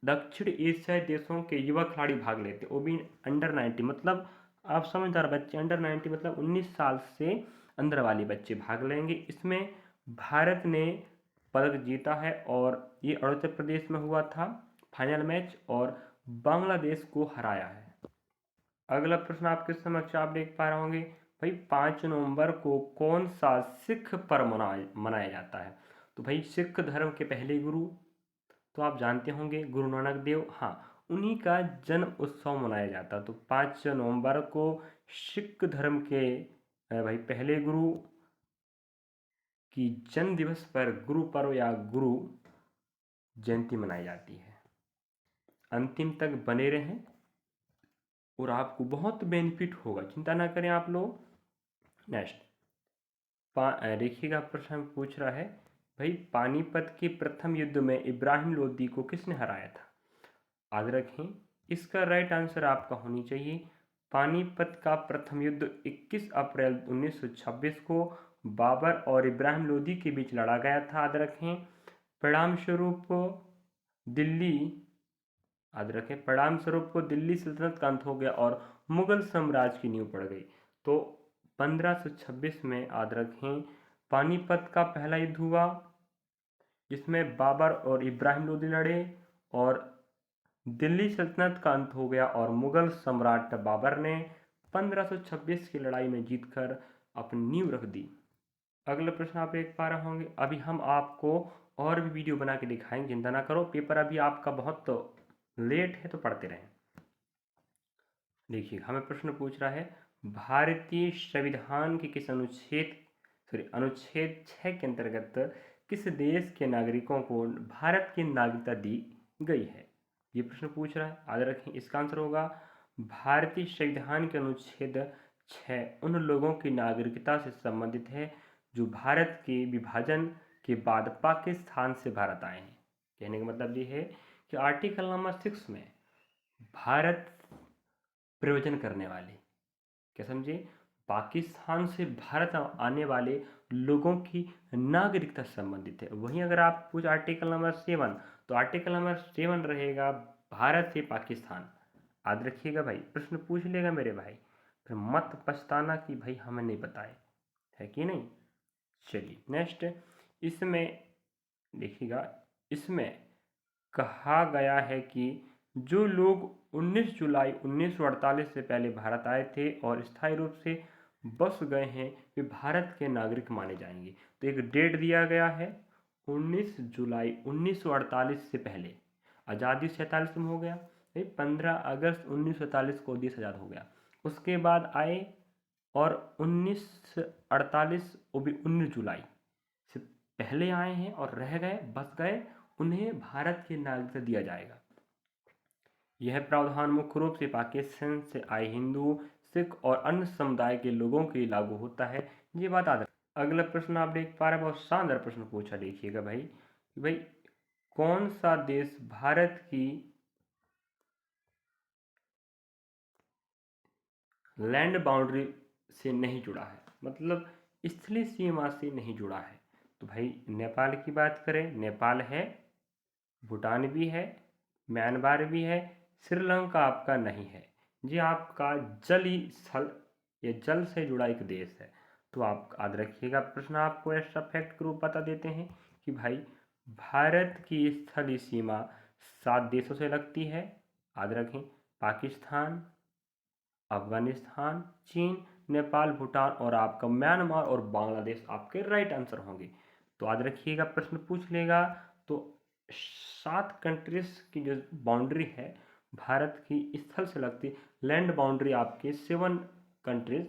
दक्षिण एशियाई देशों के युवा खिलाड़ी भाग लेते, वो भी अंडर 19, मतलब आप समझदार बच्चे, अंडर 19 मतलब 19 साल से अंदर वाले बच्चे भाग लेंगे। इसमें भारत ने पदक जीता है और ये अरुणाचल प्रदेश में हुआ था फाइनल मैच, और बांग्लादेश को हराया है। अगला प्रश्न आपके समक्ष आप देख पा रहे होंगे, भाई 5 नवंबर को कौन सा सिख पर्व मनाया जाता है। तो भाई सिख धर्म के पहले गुरु तो आप जानते होंगे गुरु नानक देव, हाँ, उन्हीं का जन्म उत्सव मनाया जाता है। तो 5 नवंबर को सिख धर्म के भाई पहले गुरु की जन्म दिवस पर गुरु पर्व या गुरु जयंती मनाई जाती है। अंतिम तक बने रहें और आपको बहुत बेनिफिट होगा, चिंता ना करें आप लोग। नेक्स्ट देखिएगा प्रश्न पूछ रहा है, भाई पानीपत के प्रथम युद्ध में इब्राहिम लोदी को किसने हराया था। याद रखें इसका राइट आंसर आपका होनी चाहिए, पानीपत का प्रथम युद्ध 21 अप्रैल 1926 को बाबर और इब्राहिम लोदी के बीच लड़ा गया था। याद रखें परिणाम स्वरूप दिल्ली, याद रखें परिणाम स्वरूप दिल्ली सल्तनत का अंत हो गया और मुगल साम्राज्य की नींव पड़ गई। तो 1526 में याद रखें पानीपत का पहला युद्ध हुआ, जिसमें बाबर और इब्राहिम लोदी लड़े और दिल्ली सल्तनत का अंत हो गया और मुगल सम्राट बाबर ने 1526 की लड़ाई में जीतकर अपनी नींव रख दी। अगला प्रश्न आप देख पा रहे होंगे, अभी हम आपको और भी वीडियो बना के दिखाएंगे, चिंता ना करो, पेपर अभी आपका बहुत लेट है तो पढ़ते रहें। देखिए हमें प्रश्न पूछ रहा है, भारतीय संविधान के किस अनुच्छेद 6 के अंतर्गत किस देश के नागरिकों को भारत की नागरिकता दी गई है। ये प्रश्न पूछ रहा है। याद रखें इसका आंसर होगा भारतीय संविधान के अनुच्छेद 6 उन लोगों की नागरिकता से संबंधित है जो भारत के विभाजन के बाद पाकिस्तान से भारत आए हैं। कहने का मतलब ये है कि आर्टिकल नंबर 6 में भारत प्रयोजन करने वाले, क्या समझे, पाकिस्तान से भारत आने वाले लोगों की नागरिकता संबंधित है। वहीं अगर आप पूछ आर्टिकल नंबर 7, तो आर्टिकल नंबर 7 रहेगा भारत से पाकिस्तान। याद रखिएगा भाई, प्रश्न पूछ लेगा मेरे भाई, फिर मत पछताना कि भाई हमें नहीं बताए, है कि नहीं। चलिए नेक्स्ट, इसमें देखिएगा, इसमें कहा गया है कि जो लोग 19 जुलाई 1948 से पहले भारत आए थे और स्थायी रूप से बस गए हैं वे भारत के नागरिक माने जाएंगे। तो एक डेट दिया गया है 19 जुलाई 1948 से पहले, आज़ादी 47 में हो गया, 15 अगस्त 1947 को देश आज़ाद हो गया। उसके बाद आए और 1948 वो भी 19 जुलाई से पहले आए हैं और रह गए, बस गए, उन्हें भारत की नागरिकता दिया जाएगा। यह प्रावधान मुख्य रूप से पाकिस्तान से आए हिंदू, सिख और अन्य समुदाय के लोगों के लिए लागू होता है। ये बात याद रखना। अगला प्रश्न आप देख पा रहे हैं, बहुत शानदार प्रश्न पूछा, देखिएगा भाई कौन सा देश भारत की लैंड बाउंड्री से नहीं जुड़ा है, मतलब स्थलीय सीमा से नहीं जुड़ा है? तो भाई नेपाल की बात करें, नेपाल है, भूटान भी है, म्यांमार भी है, श्रीलंका आपका नहीं है। ये आपका जली स्थल या जल से जुड़ा एक देश है। तो आप याद रखिएगा, प्रश्न आपको एक्स्ट्रा फैक्ट के रूप बता देते हैं कि भाई भारत की स्थलीय सीमा 7 देशों से लगती है। याद रखें, पाकिस्तान, अफगानिस्तान, चीन, नेपाल, भूटान और आपका म्यांमार और बांग्लादेश आपके राइट आंसर होंगे। तो याद रखिएगा, प्रश्न पूछ लेगा तो 7 कंट्रीज की जो बाउंड्री है भारत की स्थल से लगती, लैंड बाउंड्री आपके 7 कंट्रीज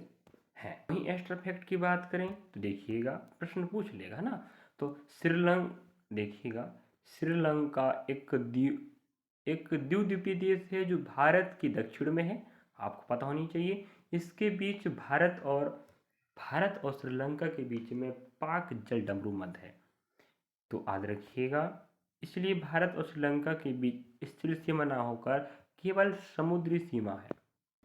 हैं। वहीं एक्स्ट्रा फैक्ट की बात करें तो देखिएगा, प्रश्न पूछ लेगा ना, तो श्रीलंका देखिएगा, श्रीलंका एक द्वीपीय देश है जो भारत की दक्षिण में है, आपको पता होनी चाहिए। इसके बीच भारत और श्रीलंका के बीच में पाक जल डमरू मध्य है। तो याद रखिएगा, इसलिए भारत और श्रीलंका के बीच स्थलीय सीमा ना होकर केवल समुद्री सीमा है।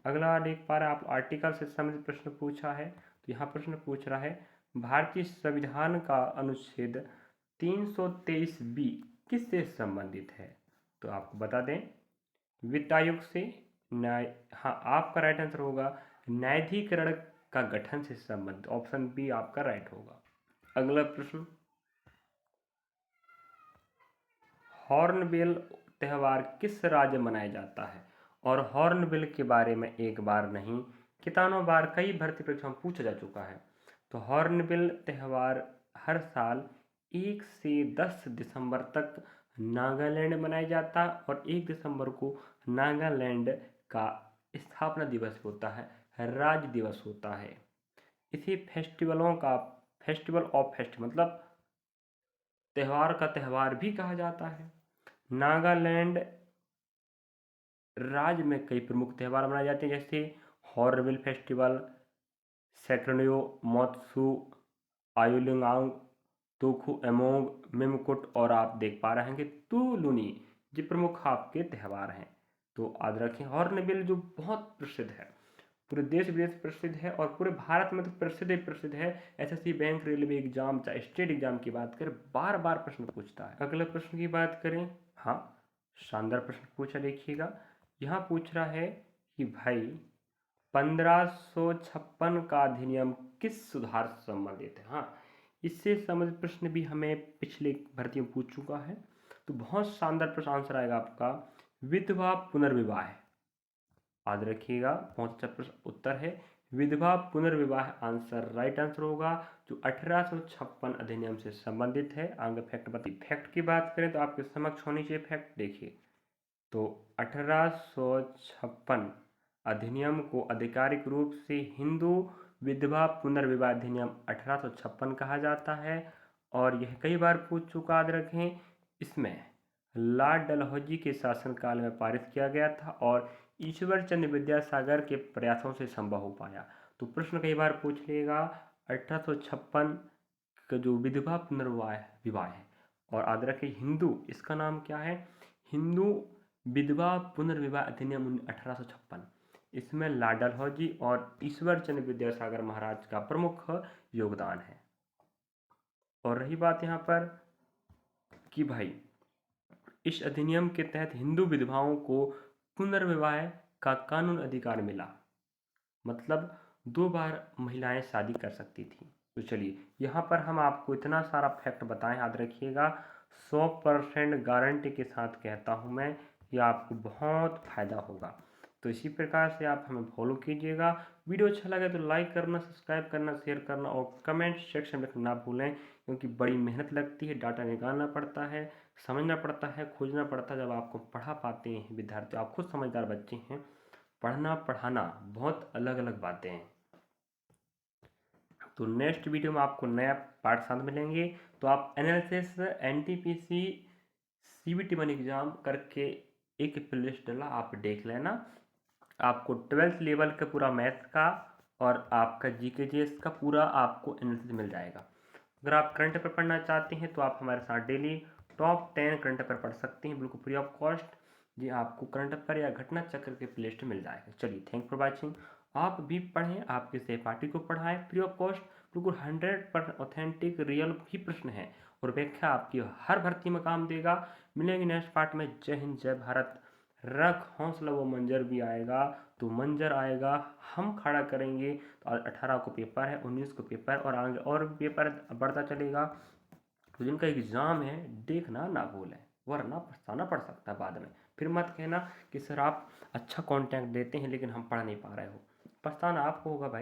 अगला देख पा रहे हैं आप, आर्टिकल से संबंधित प्रश्न पूछा है। तो यहाँ प्रश्न पूछ रहा है, भारतीय संविधान का अनुच्छेद 323B किससे संबंधित है? तो आपको बता दें, वित्त आयोग से, न्याय, हाँ आपका राइट आंसर होगा न्यायाधिकरण का गठन से संबंधित, ऑप्शन बी आपका राइट होगा। अगला प्रश्न, हॉर्नबिल त्यौहार किस राज्य में मनाया जाता है? और हॉर्नबिल के बारे में एक बार नहीं कितनों बार कई भर्ती परीक्षाओं में पूछा जा चुका है। तो हॉर्नबिल त्यौहार हर साल 1 से 10 दिसंबर तक नागालैंड मनाया जाता है और 1 दिसंबर को नागालैंड का स्थापना दिवस होता है, राज्य दिवस होता है। इसी फेस्टिवल ऑफ फेस्ट मतलब त्यौहार का त्यौहार भी कहा जाता है। नागालैंड राज्य में कई प्रमुख त्यौहार मनाए जाते हैं, जैसे हॉर्नबिल फेस्टिवल, सेक्रेनियो मोत्सु, आयुलिंगांग, तोखु एमोंग, मिमकुट और आप देख पा रहे हैं कि तुलुनी, ये प्रमुख आपके त्यौहार हैं। तो याद रखें, हॉर्नबिल जो बहुत प्रसिद्ध है, पूरे देश विदेश प्रसिद्ध है और पूरे भारत में तो प्रसिद्ध ही प्रसिद्ध है। एसएससी, बैंक, रेलवे एग्जाम, चाहे स्टेट एग्जाम की बात करें, बार बार प्रश्न पूछता है। अगले प्रश्न की बात करें, हाँ शानदार प्रश्न पूछा, देखिएगा यहाँ पूछ रहा है कि भाई 1556 का अधिनियम किस सुधार से संबंधित है? हाँ, इससे संबंधित प्रश्न भी हमें पिछले भर्ती में पूछ चुका है। तो बहुत शानदार प्रश्न आंसर आएगा आपका विधवा पुनर्विवाह। याद रखिएगा, बहुत अच्छा प्रश्न उत्तर है विधवा पुनर्विवाह, आंसर राइट आंसर होगा, जो 1856 अधिनियम से संबंधित है। आगे फैक्ट की बात करें तो आपके समक्ष होनी चाहिए फैक्ट, देखिए तो 1856 अधिनियम को आधिकारिक रूप से हिंदू विधवा पुनर्विवाह अधिनियम 1856 कहा जाता है और यह कई बार पूछ चुका, याद रखें। इसमें लॉर्ड डलहौजी के शासनकाल में पारित किया गया था और ईश्वर चंद्र विद्यासागर के प्रयासों से संभव हो पाया। तो प्रश्न कई बार पूछ लेगा, 1856 का जो विधवा पुनर्विवाह है, और याद रखें हिंदू, इसका नाम क्या है, हिंदू विधवा पुनर्विवाह अधिनियम 1856। इसमें लॉर्ड डलहौजी और ईश्वर चंद्र विद्यासागर महाराज का प्रमुख योगदान है। और रही बात यहाँ पर कि भाई इस अधिनियम के तहत हिंदू विधवाओं को पुनर्विवाह का कानून अधिकार मिला, मतलब 2 बार महिलाएं शादी कर सकती थी। तो चलिए यहाँ पर हम आपको इतना सारा फैक्ट बताएं, याद रखिएगा। 100% गारंटी के साथ कहता हूँ मैं, कि आपको बहुत फ़ायदा होगा। तो इसी प्रकार से आप हमें फॉलो कीजिएगा। वीडियो अच्छा लगे तो लाइक करना, सब्सक्राइब करना, शेयर करना और कमेंट सेक्शन में ना भूलें, क्योंकि बड़ी मेहनत लगती है, डाटा निकालना पड़ता है, समझना पड़ता है, खोजना पड़ता है। जब आपको पढ़ा पाते हैं विद्यार्थी, आप खुद समझदार बच्चे हैं, पढ़ना पढ़ाना बहुत अलग अलग बातें हैं। तो नेक्स्ट वीडियो में आपको नया पार्ट साथ मिलेंगे। तो आप analysis NTPC CBT one exam करके एक प्लेलिस्ट डाला, आप देख लेना। आपको 12th लेवल का पूरा मैथ का और आपका जीके जीएस का पूरा आपको एनालिसिस मिल जाएगा। अगर आप करंट अफेयर पढ़ना चाहते हैं तो आप हमारे साथ डेली टॉप 10 करंट अफेयर पढ़ सकते हैं, बिल्कुल फ्री ऑफ कॉस्ट। जी आपको करंट अफेयर या घटना चक्र के प्लेलिस्ट मिल जाएगा। चलिए, थैंक फॉर वॉचिंग। आप भी पढ़ें, आपके सहपाठी को पढ़ाएं, फ्री ऑफ कॉस्ट, बिल्कुल 100% ऑथेंटिक रियल ही प्रश्न है और व्याख्या आपकी हर भर्ती में काम देगा। मिलेंगे नेक्स्ट पार्ट में। जय हिंद, जय भारत। रख हौसला, वो मंजर भी आएगा, तो मंजर आएगा, हम खड़ा करेंगे। तो 18 को पेपर है, 19 को पेपर और आगे और पेपर बढ़ता चलेगा। तो जिनका एग्ज़ाम है देखना ना भूलें, वरना पछताना पड़ सकता है बाद में। फिर मत कहना कि सर आप अच्छा कंटेंट देते हैं लेकिन हम पढ़ नहीं पा रहे हो, पछताना आपको होगा भाई।